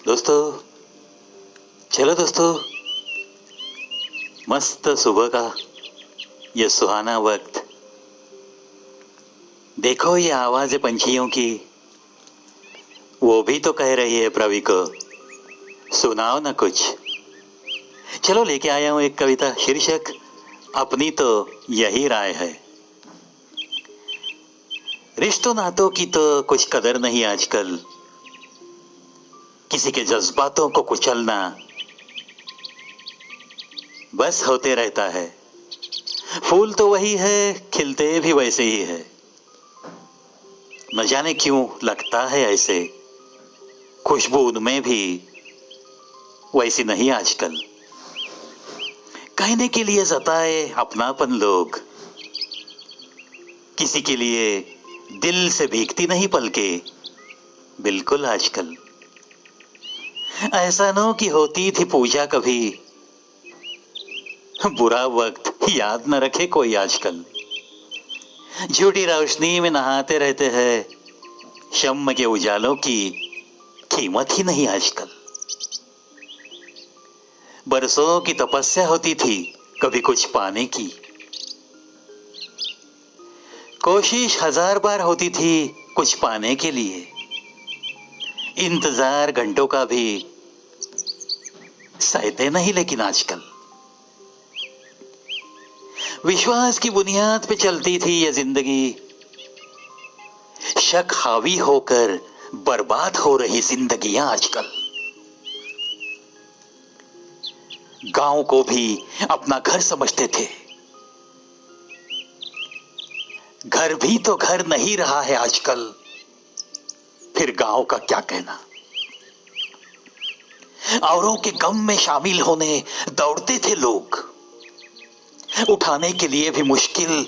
दोस्तों, चलो दोस्तों, मस्त सुबह का ये सुहाना वक्त। देखो ये आवाज़ पंछियों की, वो भी तो कह रही है प्रवी को सुनाओ ना कुछ। चलो लेके आया हूं एक कविता, शीर्षक अपनी तो यही राय है। रिश्तों नातों की तो कुछ कदर नहीं आजकल, किसी के जज्बातों को कुचलना बस होते रहता है। फूल तो वही है, खिलते भी वैसे ही है, न जाने क्यों लगता है ऐसे, खुशबू उनमें भी वैसी नहीं आजकल। कहने के लिए जताए अपनापन लोग, किसी के लिए दिल से भीगती नहीं पलके बिल्कुल आजकल। ऐसा नो कि होती थी पूजा कभी, बुरा वक्त याद न रखे कोई आजकल। झूठी रोशनी में नहाते रहते हैं, शम्म के उजालों की कीमत ही नहीं आजकल। बरसों की तपस्या होती थी कभी कुछ पाने की, कोशिश 1000 बार होती थी कुछ पाने के लिए। इंतजार घंटों का भी सहते नहीं लेकिन आजकल। विश्वास की बुनियाद पे चलती थी ये जिंदगी, शक हावी होकर बर्बाद हो रही जिंदगियां आजकल। गांव को भी अपना घर समझते थे, घर भी तो घर नहीं रहा है आजकल, फिर गांव का क्या कहना। औरों के गम में शामिल होने दौड़ते थे लोग, उठाने के लिए भी मुश्किल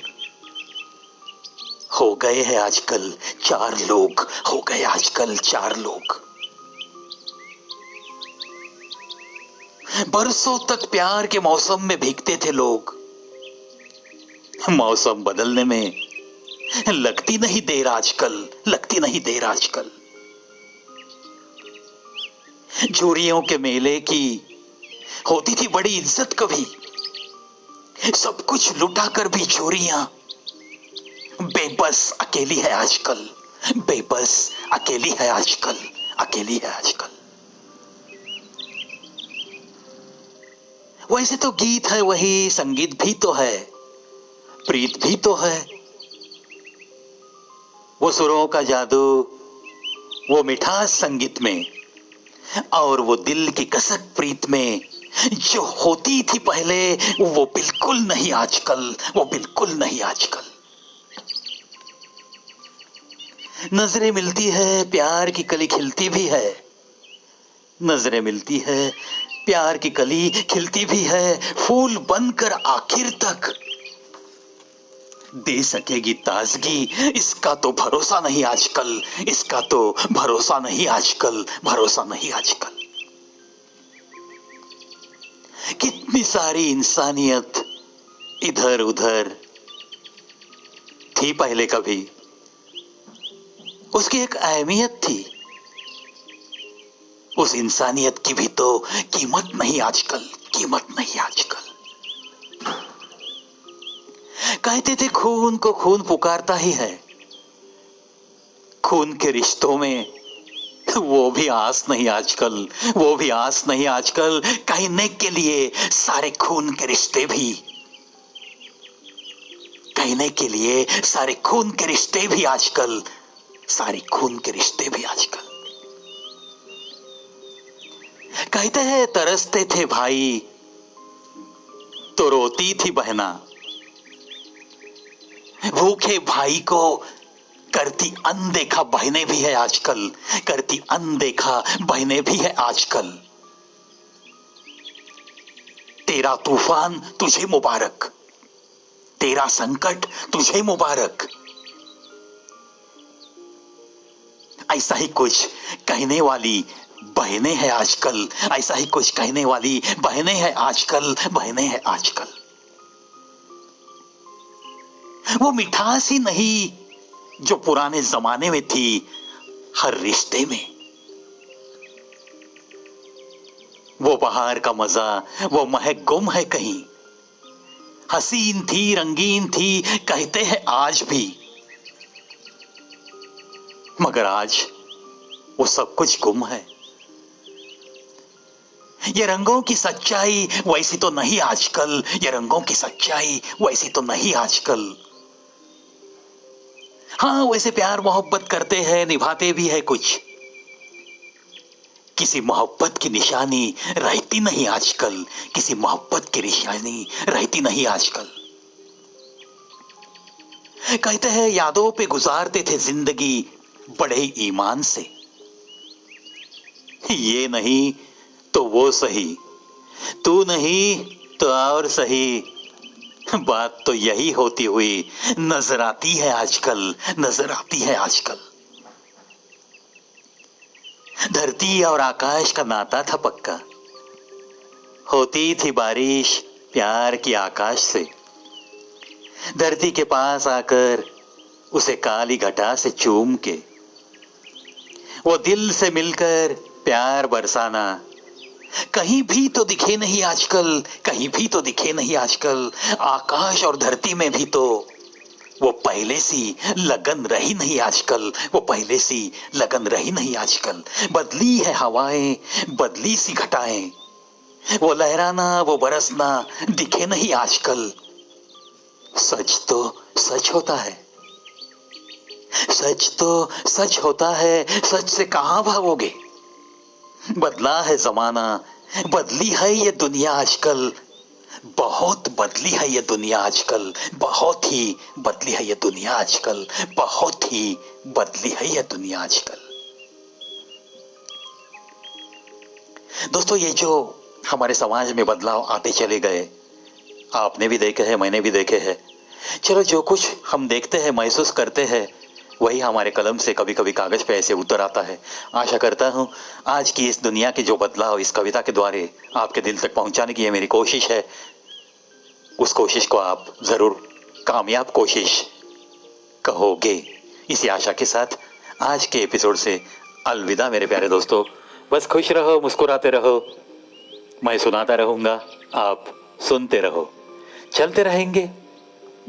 हो गए हैं आजकल 4 लोग, हो गए आजकल 4 लोग। बरसों तक प्यार के मौसम में भीगते थे लोग, मौसम बदलने में लगती नहीं देर आजकल, लगती नहीं देर आजकल। झूरियों के मेले की होती थी बड़ी इज्जत कभी, सब कुछ लुटा कर भी झूरियां बेबस अकेली है आजकल, बेबस अकेली है आजकल, अकेली है आजकल। वैसे तो गीत है वही, संगीत भी तो है, प्रीत भी तो है। वो सुरों का जादू, वो मिठास संगीत में, और वो दिल की कसक प्रीत में जो होती थी पहले, वो बिल्कुल नहीं आजकल, वो बिल्कुल नहीं आजकल। नजरें मिलती है प्यार की कली खिलती भी है, नजरें मिलती है प्यार की कली खिलती भी है, फूल बनकर आखिर तक दे सकेगी ताजगी, इसका तो भरोसा नहीं आजकल, इसका तो भरोसा नहीं आजकल, भरोसा नहीं आजकल। कितनी सारी इंसानियत इधर उधर थी पहले कभी, उसकी एक अहमियत थी, उस इंसानियत की भी तो कीमत नहीं आजकल, कीमत नहीं आजकल। कहते थे खून को खून पुकारता ही है, खून के रिश्तों में वो भी आस नहीं आजकल, वो भी आस नहीं आजकल। कहने के लिए सारे खून के रिश्ते भी, कहने के लिए सारे खून के रिश्ते भी आजकल, सारे खून के रिश्ते भी आजकल। कहते हैं तरसते थे भाई तो रोती थी बहना, भूखे भाई को करती अनदेखा बहनें भी है आजकल, करती अनदेखा बहनें भी है आजकल। तेरा तूफान तुझे मुबारक, तेरा संकट तुझे मुबारक। ऐसा ही कुछ कहने वाली बहनें हैं आजकल, ऐसा ही कुछ कहने वाली बहनें हैं आजकल, बहनें हैं आजकल। वो मिठास ही नहीं जो पुराने जमाने में थी हर रिश्ते में, वो बहार का मजा, वो महक गुम है कहीं। हसीन थी, रंगीन थी, कहते हैं आज भी, मगर आज वो सब कुछ गुम है। ये रंगों की सच्चाई वैसी तो नहीं आजकल, ये रंगों की सच्चाई वैसी तो नहीं आजकल। हाँ, वैसे प्यार मोहब्बत करते हैं, निभाते भी है कुछ, किसी मोहब्बत की निशानी रहती नहीं आजकल, किसी मोहब्बत की निशानी रहती नहीं आजकल। कहते हैं यादों पे गुजारते थे जिंदगी बड़े ईमान से, ये नहीं तो वो सही, तू नहीं तो और सही, बात तो यही होती हुई नजर आती है आजकल, नजर आती है आजकल। धरती और आकाश का नाता था पक्का, होती थी बारिश प्यार की आकाश से। धरती के पास आकर उसे काली घटा से चूम के, वो दिल से मिलकर प्यार बरसाना, कहीं भी तो दिखे नहीं आजकल, कहीं भी तो दिखे नहीं आजकल। आकाश और धरती में भी तो वो पहले सी लगन रही नहीं आजकल, वो पहले सी लगन रही नहीं आजकल। बदली है हवाएं, बदली सी घटाएं, वो लहराना वो बरसना दिखे नहीं आजकल। सच तो सच होता है, सच तो सच होता है, सच से कहां भागोगे। बदला है जमाना, बदली है ये दुनिया आजकल, बहुत बदली है ये दुनिया आजकल, बहुत ही बदली है ये दुनिया आजकल, बहुत ही बदली है ये दुनिया आजकल। दोस्तों, ये जो हमारे समाज में बदलाव आते चले गए, आपने भी देखे हैं, मैंने भी देखे हैं। चलो, जो कुछ हम देखते हैं, महसूस करते हैं, वही हमारे कलम से कभी कभी कागज पे ऐसे उतर आता है। आशा करता हूं आज की इस दुनिया की जो बदलाव इस कविता के द्वारे आपके दिल तक पहुंचाने की ये मेरी कोशिश है, उस कोशिश को आप जरूर कामयाब कोशिश कहोगे। इसी आशा के साथ आज के एपिसोड से अलविदा मेरे प्यारे दोस्तों। बस खुश रहो, मुस्कुराते रहो, मैं सुनाता रहूंगा, आप सुनते रहो। चलते रहेंगे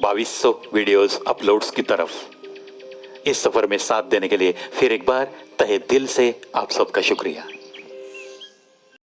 2200 वीडियोस अपलोड्स की तरफ। इस सफर में साथ देने के लिए फिर एक बार तहे दिल से आप सबका शुक्रिया।